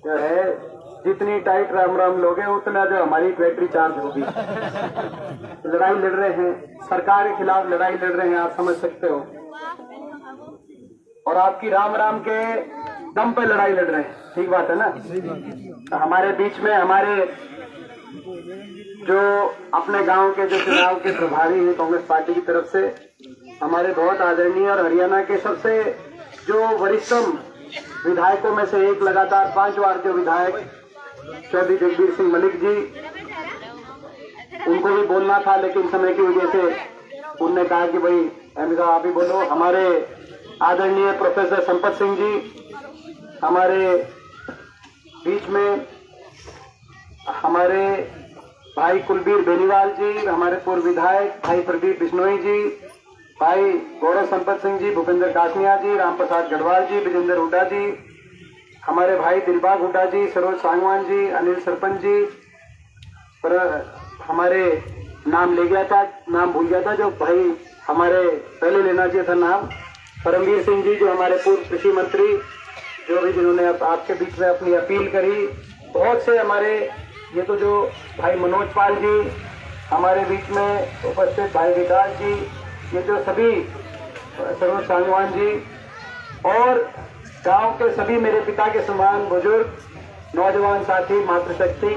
जो है जितनी टाइट राम राम लोगे उतना जो हमारी बैटरी चार्ज होगी। लड़ाई लड़ रहे हैं, सरकार के खिलाफ लड़ाई लड़ रहे हैं, आप समझ सकते हो। और आपकी राम राम के दम पे लड़ाई लड़ रहे हैं, ठीक बात है ना। तो हमारे बीच में हमारे जो अपने गांव के जो चुनाव के प्रभारी हैं कांग्रेस पार्टी की तरफ से, हमारे बहुत आदरणीय और हरियाणा के सबसे जो वरिष्ठतम विधायकों में से एक, लगातार 5 बार जो विधायक चौधरी जगबीर सिंह मलिक जी, उनको भी बोलना था लेकिन समय की वजह से उनने कहा कि भाई एम साहब आप ही बोलो। हमारे आदरणीय प्रोफेसर संपत सिंह जी, हमारे बीच में हमारे भाई कुलबीर बेनीवाल जी, हमारे पूर्व विधायक भाई प्रदीप बिश्नोई जी, भाई गौरव संपत सिंह जी, भूपेंद्र कासनिया जी, राम प्रसाद गढ़वाल जी, विजेंद्र हुड्डा जी, हमारे भाई दिलबाग हुड्डा जी, सरोज सांगवान जी, अनिल सरपंच जी, पर हमारे नाम ले गया था, नाम भूल गया था जो भाई हमारे पहले लेना चाहिए था नाम, परमवीर सिंह जी जो हमारे पूर्व कृषि मंत्री, जो भी जिन्होंने आपके बीच में अपनी अपील करी। बहुत से हमारे ये तो जो भाई मनोज पाल जी, हमारे बीच में उपस्थित भाई विकास जी, ये जो सभी सरोज सांगवान जी और गांव के सभी मेरे पिता के समान बुजुर्ग, नौजवान साथी, मातृशक्ति,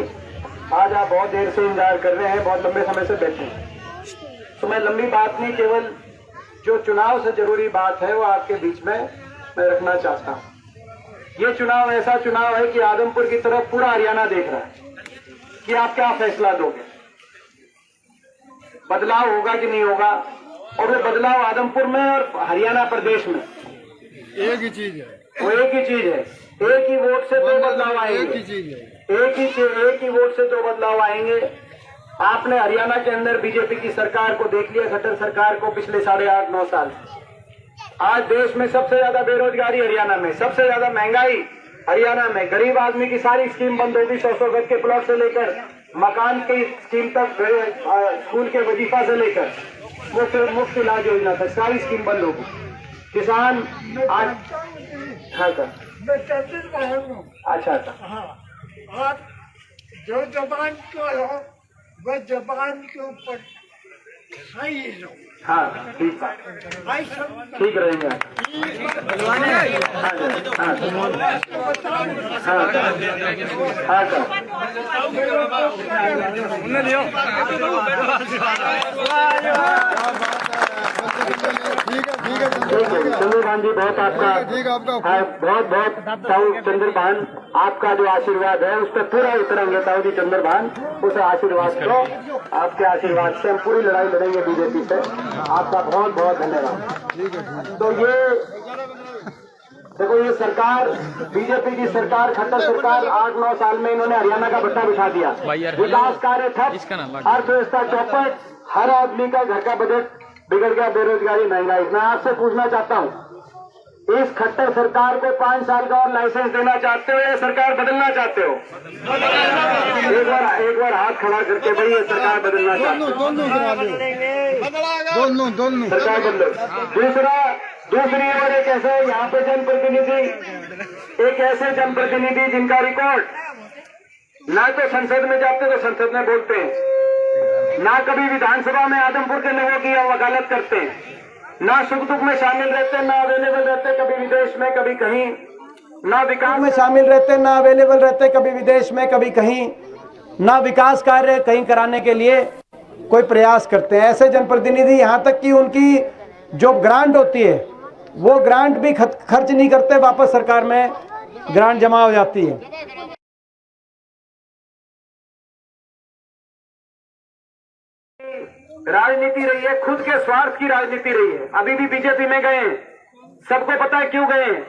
आज आप बहुत देर से इंतजार कर रहे हैं, बहुत लंबे समय से बैठे हैं। तो मैं लंबी बात नहीं, केवल जो चुनाव से जरूरी बात है वो आपके बीच में मैं रखना चाहता हूँ। ये चुनाव ऐसा चुनाव है कि आदमपुर की तरफ पूरा हरियाणा देख रहा है कि आप क्या फैसला दोगे, बदलाव होगा कि नहीं होगा। और वो बदलाव आदमपुर में और हरियाणा प्रदेश में एक ही चीज है, वो एक ही चीज है। एक ही वोट से 2 बदलाव आएंगे, एक ही चीज है, एक ही वोट से 2 बदलाव आएंगे। आपने हरियाणा के अंदर बीजेपी की सरकार को देख लिया, खट्टर सरकार को, पिछले 8.5-9 साल। आज देश में सबसे ज्यादा बेरोजगारी हरियाणा में, सबसे ज्यादा महंगाई हरियाणा में, गरीब आदमी की सारी स्कीम बंद होगी, 100 गज के प्लॉट से लेकर मकान की स्कीम तक, स्कूल के वजीफा से लेकर मुफ्त इलाज योजना तक सारी स्कीम बंद होगी। किसान आज हाँ सर, मैं चंद्र बहन हूँ। अच्छा, आप जो जबान को हो वह जबान के ऊपर सही लो। हाँ ठीक है, ठीक रहेंगे। हाँ चंद्रभान जी, बहुत आपका बहुत ताऊ चंद्रभान, आपका जो आशीर्वाद है उस पर पूरा उतरेंगे ताऊ जी चंद्रभान। उस आशीर्वाद को, आपके आशीर्वाद से हम पूरी लड़ाई लड़ेंगे बीजेपी से। आपका बहुत बहुत धन्यवाद। तो ये देखो, ये सरकार, बीजेपी की सरकार, खट्टर सरकार, 8-9 साल में इन्होंने हरियाणा का भट्टा बिठा दिया। विकास कार्य ठप, अर्थव्यवस्था चौपट, हर आदमी का घर का बजट बिगड़ गया, बेरोजगारी, महंगाई। मैं आपसे पूछना चाहता हूँ, इस खट्टर सरकार को 5 साल का और लाइसेंस देना चाहते हो या सरकार बदलना चाहते हो? एक बार हाथ खड़ा करके भाई, ये सरकार बदलना चाहते हो? दोनों सरकार बदलो। दूसरी ओर एक ऐसे यहाँ पे जनप्रतिनिधि, एक ऐसे जनप्रतिनिधि जिनका रिकॉर्ड ना तो संसद में जाते तो संसद में बोलते हैं, ना कभी विधानसभा में आदमपुर के लोगों की वकालत करते हैं, ना सुख दुख में शामिल रहते, ना अवेलेबल रहते, कभी विदेश में कभी कहीं, ना विकास में शामिल रहते, ना अवेलेबल रहते, कभी विदेश में कभी कहीं, ना विकास कार्य कहीं कराने के लिए कोई प्रयास करते हैं। ऐसे जनप्रतिनिधि यहाँ तक कि उनकी जो ग्रांट होती है वो ग्रांट भी खर्च नहीं करते, वापस सरकार में ग्रांट जमा हो जाती है। राजनीति रही है, खुद के स्वार्थ की राजनीति रही है। अभी भी बीजेपी में गए हैं, सबको पता है क्यों गए हैं,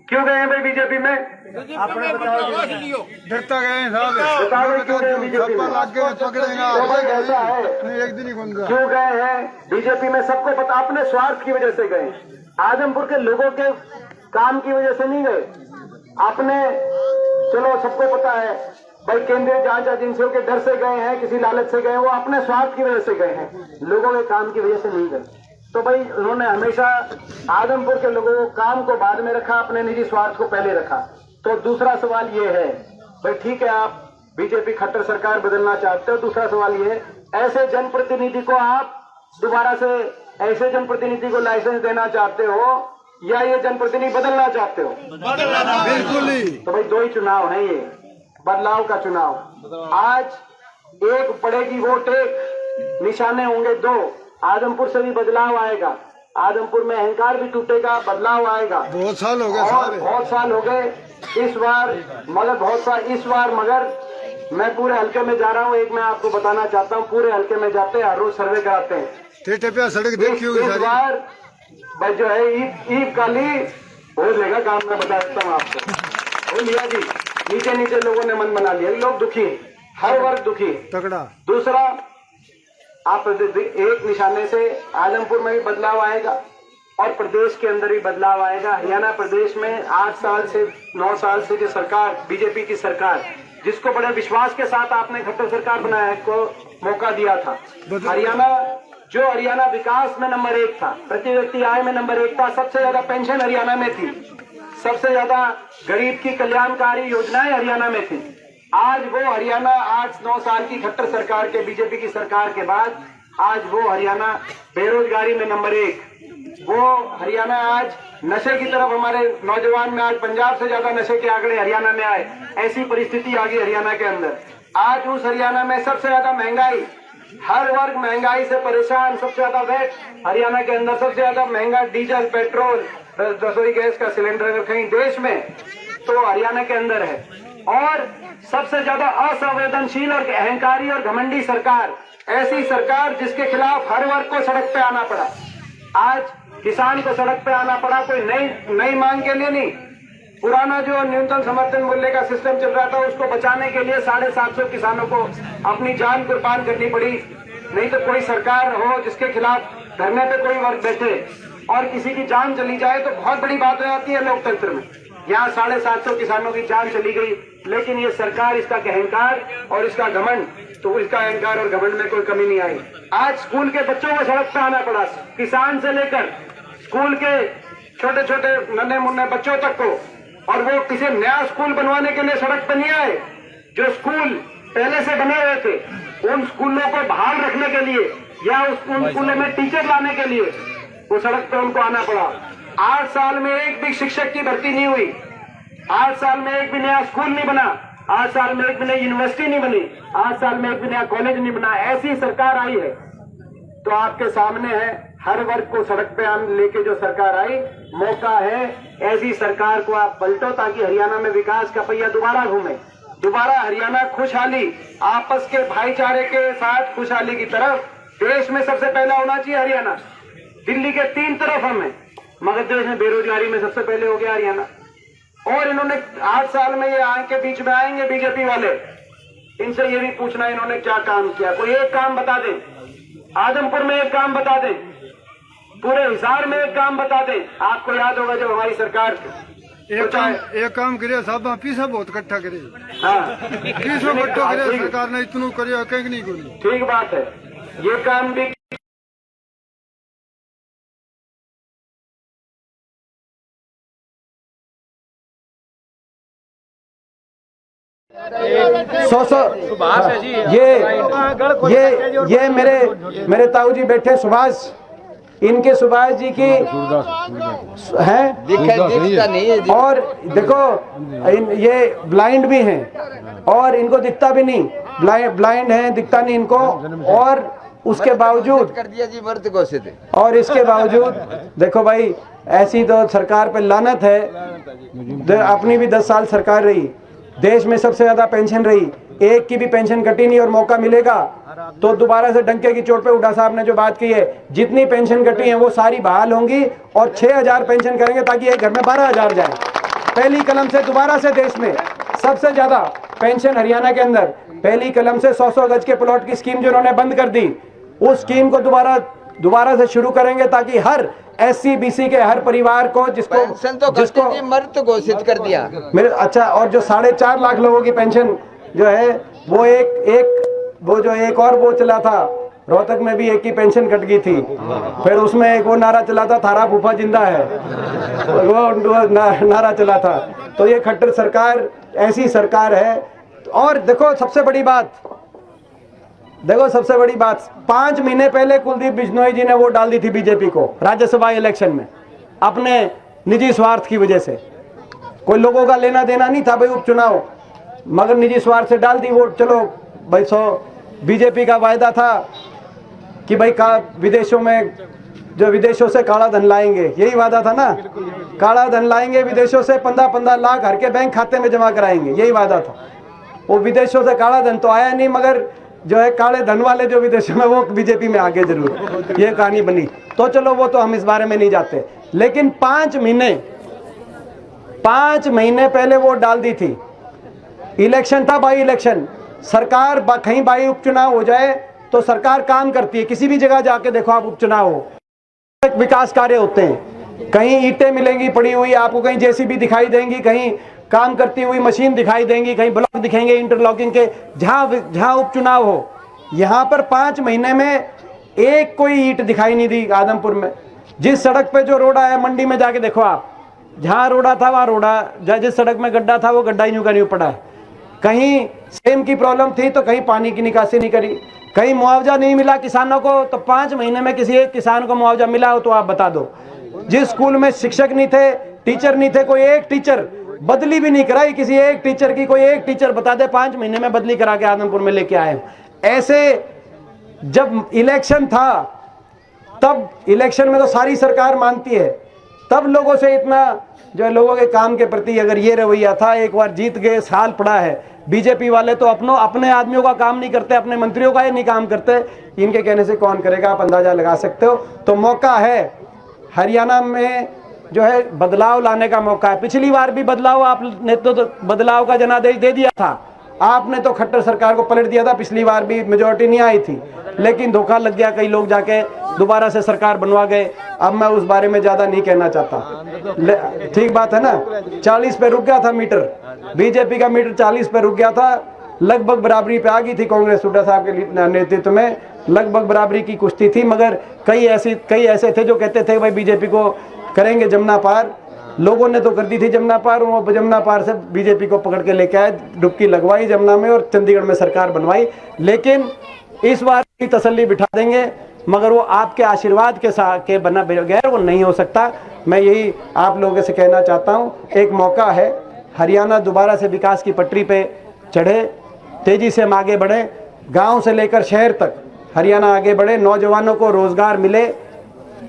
क्यों गए हैं भाई बीजेपी में? आपने डरता गए साहब, ऐसा है, एक दिन ही बन गया। क्यों गए हैं बीजेपी में? सबको पता, अपने स्वार्थ की वजह से गए, आजमपुर के लोगों के काम की वजह से नहीं गए। अपने, चलो सबको पता है भाई, केंद्रीय जांच एजेंसियों के डर से गए हैं, किसी लालच से गए, वो अपने स्वार्थ की वजह से गए हैं, लोगों के काम की वजह से नहीं गए। तो भाई उन्होंने हमेशा आदमपुर के लोगों को, काम को बाद में रखा, अपने निजी स्वार्थ को पहले रखा। तो दूसरा सवाल ये है, भाई ठीक है आप बीजेपी खट्टर सरकार बदलना चाहते हो, दूसरा सवाल ये है, ऐसे जनप्रतिनिधि को आप दोबारा से ऐसे जनप्रतिनिधि को लाइसेंस देना चाहते हो या ये जनप्रतिनिधि बदलना चाहते हो? बिल्कुल ही। तो भाई दो ही चुनाव है, ये बदलाव का चुनाव। आज एक पड़ेगी वोट, एक निशाने होंगे दो। आजमपुर से भी बदलाव आएगा, आजमपुर में अहंकार भी टूटेगा, बदलाव आएगा। बहुत साल हो गए और सारे। बहुत साल हो गए इस बार मगर मैं पूरे हल्के में जा रहा हूँ। एक मैं आपको बताना चाहता हूँ, पूरे हल्के में जाते हैं, हर रोज सर्वे कराते हैं। टेटे पे सड़क देखी होगी इस सारी। बार भाई जो है ईद काली हो लेगा काम, मैं बता देता हूँ आपको। हो लिया जी, नीचे नीचे लोगों ने मन बना लिया, लोग दुखी हैं, हर वर्ग दुखी है। तगड़ा। दूसरा, आप एक निशाने से आजमपुर में भी बदलाव आएगा और प्रदेश के अंदर भी बदलाव आएगा। हरियाणा प्रदेश में 8 साल से 9 साल से जो सरकार, बीजेपी की सरकार, जिसको बड़े विश्वास के साथ आपने खट्टर सरकार बनाया को मौका दिया था, हरियाणा विकास में नंबर 1 था, प्रति व्यक्ति आय में नंबर 1 था, सबसे ज्यादा पेंशन हरियाणा में थी, सबसे ज्यादा गरीब की कल्याणकारी योजनाएं हरियाणा में थी। आज वो हरियाणा 8-9 साल की खट्टर सरकार के, बीजेपी की सरकार के बाद आज वो हरियाणा बेरोजगारी में नंबर 1, वो हरियाणा आज नशे की तरफ, हमारे नौजवान में आज पंजाब से ज्यादा नशे के आंकड़े हरियाणा में आए, ऐसी परिस्थिति आ गई हरियाणा के अंदर। आज उस हरियाणा में सबसे ज्यादा महंगाई, हर वर्ग महंगाई से परेशान, सबसे ज्यादा वैट हरियाणा के अंदर, सबसे ज्यादा महंगा डीजल, पेट्रोल, रसोई गैस का सिलेंडर अगर कहीं देश में तो हरियाणा के अंदर है। और सबसे ज्यादा असंवेदनशील और अहंकारी और घमंडी सरकार, ऐसी सरकार जिसके खिलाफ हर वर्ग को सड़क पे आना पड़ा। आज किसान को सड़क पे आना पड़ा, कोई नई मांग के लिए नहीं, पुराना जो न्यूनतम समर्थन मूल्य का सिस्टम चल रहा था उसको बचाने के लिए 750 किसानों को अपनी जान कुर्बान करनी पड़ी। नहीं तो कोई सरकार हो जिसके खिलाफ धरने पे कोई वर्ग बैठे और किसी की जान चली जाए तो बहुत बड़ी बात हो जाती है लोकतंत्र में। यहाँ 750 किसानों की जान चली गई, लेकिन ये सरकार, इसका अहंकार और इसका घमंड, तो इसका अहंकार और घमंड में कोई कमी नहीं आई। आज स्कूल के बच्चों को सड़क पे आना पड़ा, किसान से लेकर स्कूल के छोटे छोटे नन्हे मुन्ने बच्चों तक को, और वो किसी नया स्कूल बनवाने के लिए सड़क पे नहीं आए। जो स्कूल पहले से बने हुए थे उन स्कूलों को बहाल रखने के लिए या उन स्कूलों में टीचर लाने के लिए वो सड़क पे उनको आना पड़ा। 8 साल में एक भी शिक्षक की भर्ती नहीं हुई, 8 साल में एक भी नया स्कूल नहीं बना, 8 साल में एक भी नई यूनिवर्सिटी नहीं बनी, 8 साल में एक भी नया कॉलेज नहीं बना। ऐसी सरकार आई है तो आपके सामने है, हर वर्ग को सड़क पे लेके जो सरकार आई, मौका है ऐसी सरकार को आप पलटो ताकि हरियाणा में विकास का पहिया दोबारा घूमे, दोबारा हरियाणा खुशहाली, आपस के भाईचारे के साथ खुशहाली की तरफ। देश में सबसे पहला होना चाहिए हरियाणा, दिल्ली के 3 तरफ हमें, मगर देश में बेरोजगारी में सबसे पहले हो गया हरियाणा। और इन्होंने 8 साल में ये आके बीच में आएंगे बीजेपी वाले, इनसे ये भी पूछना इन्होंने क्या काम किया। कोई एक काम बता दें, आजमपुर में एक काम बता दें, पूरे हिसार में एक काम बता दें। आपको याद होगा जब हमारी सरकार एक काम करे साहब, पीसा बहुत इकट्ठा करे, हाँ पीसो इकट्ठा करे, सरकार ने इतनू करे कहीं नहीं कोई। ठीक बात है, ये काम भी ये मेरे ताऊ जी बैठे सुभाष, इनके सुभाष जी की है, दिखता नहीं है जी। और देखो ये ब्लाइंड भी हैं और इनको दिखता भी नहीं, ब्लाइंड हैं, दिखता नहीं इनको, और उसके बावजूद कर दिया जी मर्द घोषित। और इसके बावजूद देखो भाई, ऐसी तो सरकार पे लानत है। अपनी भी 10 साल सरकार रही, देश में सबसे ज्यादा पेंशन रही, एक की भी पेंशन कटी नहीं, और मौका मिलेगा तो दोबारा से डंके की चोट पे हुड्डा साहब ने जो बात की है, जितनी पेंशन कटी है वो सारी बहाल होंगी और 6000 पेंशन करेंगे ताकि एक घर में 12000 जाए। पहली कलम से दोबारा से देश में सबसे ज्यादा पेंशन हरियाणा के अंदर, पहली कलम से 100 गज के प्लॉट की स्कीम जो उन्होंने बंद कर दी, उस स्कीम को दोबारा से शुरू करेंगे ताकि हर SC BC के हर परिवार को जिसको मर्द घोषित कर दिया मेरे। अच्छा, और जो 4.5 लाख लोगों की पेंशन जो है वो एक और वो चला था, रोहतक में भी एक की पेंशन कट गई थी, फिर उसमें एक वो नारा चला था, थारा फूफा जिंदा है, वो नारा चला था। तो ये खट्टर सरकार ऐसी सरकार है। और देखो सबसे बड़ी बात, 5 महीने पहले कुलदीप बिश्नोई जी ने वोट डाल दी थी बीजेपी को राज्यसभा इलेक्शन में, अपने निजी स्वार्थ की वजह से। कोई लोगों का लेना देना नहीं था भाई उपचुनाव, मगर निजी स्वार्थ से डाल दी वोट। चलो भाई, बीजेपी का वायदा था कि भाई विदेशों से काला धन लाएंगे, यही वादा था ना, काला धन लाएंगे विदेशों से, 15-15 लाख हर के बैंक खाते में जमा कराएंगे, यही वादा था। वो विदेशों से काला धन तो आया नहीं, मगर जो है काले धन वाले जो विदेशों में, वो बीजेपी में आगे जरूर, ये कहानी बनी। तो चलो वो तो हम इस बारे में नहीं जाते, लेकिन 5 महीने पहले वोट डाल दी थी। इलेक्शन था, बाई इलेक्शन। सरकार कहीं बाई उपचुनाव हो जाए तो सरकार काम करती है, किसी भी जगह जाके देखो आप, उपचुनाव हो, विकास कार्य होते हैं। कहीं ईंटें मिलेंगी पड़ी हुई आपको, कहीं जेसीबी दिखाई देंगी, कहीं काम करती हुई मशीन दिखाई देंगी, कहीं ब्लॉक दिखेंगे इंटरलॉकिंग के, जहां उपचुनाव हो। यहां पर 5 महीने में एक कोई ईंट दिखाई नहीं दी आदमपुर में। जिस सड़क पे जो रोड़ा है, मंडी में जाके देखो आप, जहां रोड़ा था वहां रोड़ा, जिस सड़क में गड्ढा था वो गड्ढा ही यूं का यूं पड़ा है। कहीं सेम की प्रॉब्लम थी तो कहीं पानी की निकासी नहीं करी, कहीं मुआवजा नहीं मिला किसानों को, तो 5 महीने में किसी एक किसान को मुआवजा मिला हो तो आप बता दो। जिस स्कूल में शिक्षक नहीं थे, टीचर नहीं थे, कोई एक टीचर बदली भी नहीं कराई किसी एक टीचर की, कोई एक टीचर बता दे 5 महीने में बदली करा के आदमपुर में लेके आए। ऐसे जब इलेक्शन था, तब इलेक्शन में तो सारी सरकार मानती है, तब लोगों से इतना जो है लोगों के काम के प्रति अगर ये रवैया था, एक बार जीत गए, साल पड़ा है। बीजेपी वाले तो अपने आदमियों का काम नहीं करते, अपने मंत्रियों का ही नहीं काम करते, इनके कहने से कौन करेगा, आप अंदाजा लगा सकते हो। तो मौका है हरियाणा में जो है बदलाव लाने का मौका है। पिछली बार भी बदलाव आपने तो बदलाव का जनादेश दे दिया था, आपने तो खट्टर सरकार को पलट दिया था, पिछली बार भी मेजोरिटी नहीं आई थी, लेकिन धोखा लग गया, कई लोग जाके दोबारा से सरकार बनवा गए। अब मैं उस बारे में ज्यादा नहीं कहना चाहता, ठीक बात है ना। 40 पे रुक गया था मीटर, बीजेपी का मीटर 40 पे रुक गया था, लगभग बराबरी पे आ गई थी कांग्रेस हुड्डा साहब के नेतृत्व में, लगभग बराबरी की कुश्ती थी। मगर कई ऐसे थे जो कहते थे भाई बीजेपी को करेंगे जमुना पार, लोगों ने तो कर दी थी जमुना पार, वो जमुना पार से बीजेपी को पकड़ के लेके आए, डुबकी लगवाई जमुना में और चंडीगढ़ में सरकार बनवाई। लेकिन इस बार की तसल्ली बिठा देंगे, मगर वो आपके आशीर्वाद के साथ के बना बगैर वो नहीं हो सकता। मैं यही आप लोगों से कहना चाहता हूँ, एक मौका है, हरियाणा दोबारा से विकास की पटरी पे चढ़े, तेजी से हम आगे बढ़े, गांव से लेकर शहर तक हरियाणा आगे बढ़े, नौजवानों को रोजगार मिले,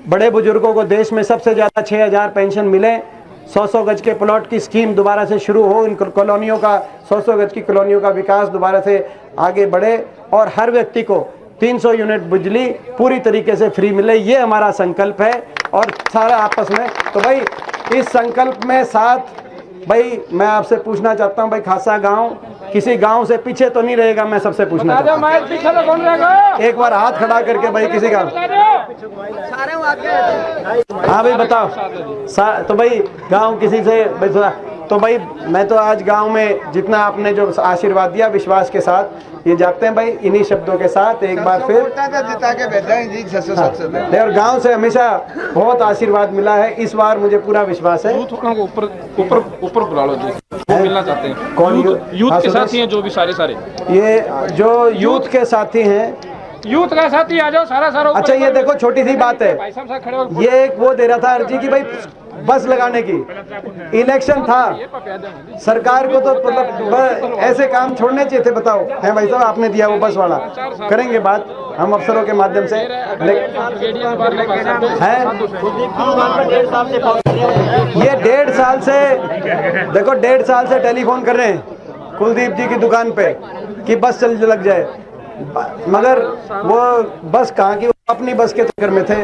बड़े बुजुर्गों को देश में सबसे ज़्यादा 6000 पेंशन मिले, 100-100 गज के प्लॉट की स्कीम दोबारा से शुरू हो, इन कॉलोनियों का 100-100 गज की कॉलोनियों का विकास दोबारा से आगे बढ़े, और हर व्यक्ति को 300 यूनिट बिजली पूरी तरीके से फ्री मिले, ये हमारा संकल्प है। और सारा आपस में, तो भाई इस संकल्प में साथ भाई मैं आपसे पूछना चाहता हूं, भाई खासा गांव किसी गांव से पीछे तो नहीं रहेगा, मैं सबसे पूछना चाहता हूं, एक बार हाथ खड़ा करके भाई किसी गांव, हाँ भाई बताओ, तो भाई गांव किसी से भाई, तो भाई मैं तो आज गांव में जितना आपने जो आशीर्वाद दिया विश्वास के साथ, ये जाते हैं भाई इन्हीं शब्दों के साथ एक बार फिर, और गांव से हमेशा बहुत आशीर्वाद मिला है, इस बार मुझे पूरा विश्वास है। ऊपर बुला लो जी, वो मिलना चाहते हैं। कौन? यूथ के साथी हैं जो भी सारे ये जो यूथ के साथी हैं, यूथ का साथी आ जाओ सारा। अच्छा ये देखो छोटी सी बात है, ये एक वो दे रहा था अर्जी की भाई बस लगाने की, इलेक्शन था, सरकार को तो मतलब ऐसे काम छोड़ने चाहिए थे। बताओ है भाई साहब, आपने दिया वो बस वाला, करेंगे बात हम अफसरों के माध्यम से है। ये 1.5 साल से देखो, 1.5 साल से टेलीफोन कर रहे हैं कुलदीप जी की दुकान पे कि बस चल लग जाए, मगर वो बस कहाँ की, अपनी बस के चक्कर में थे।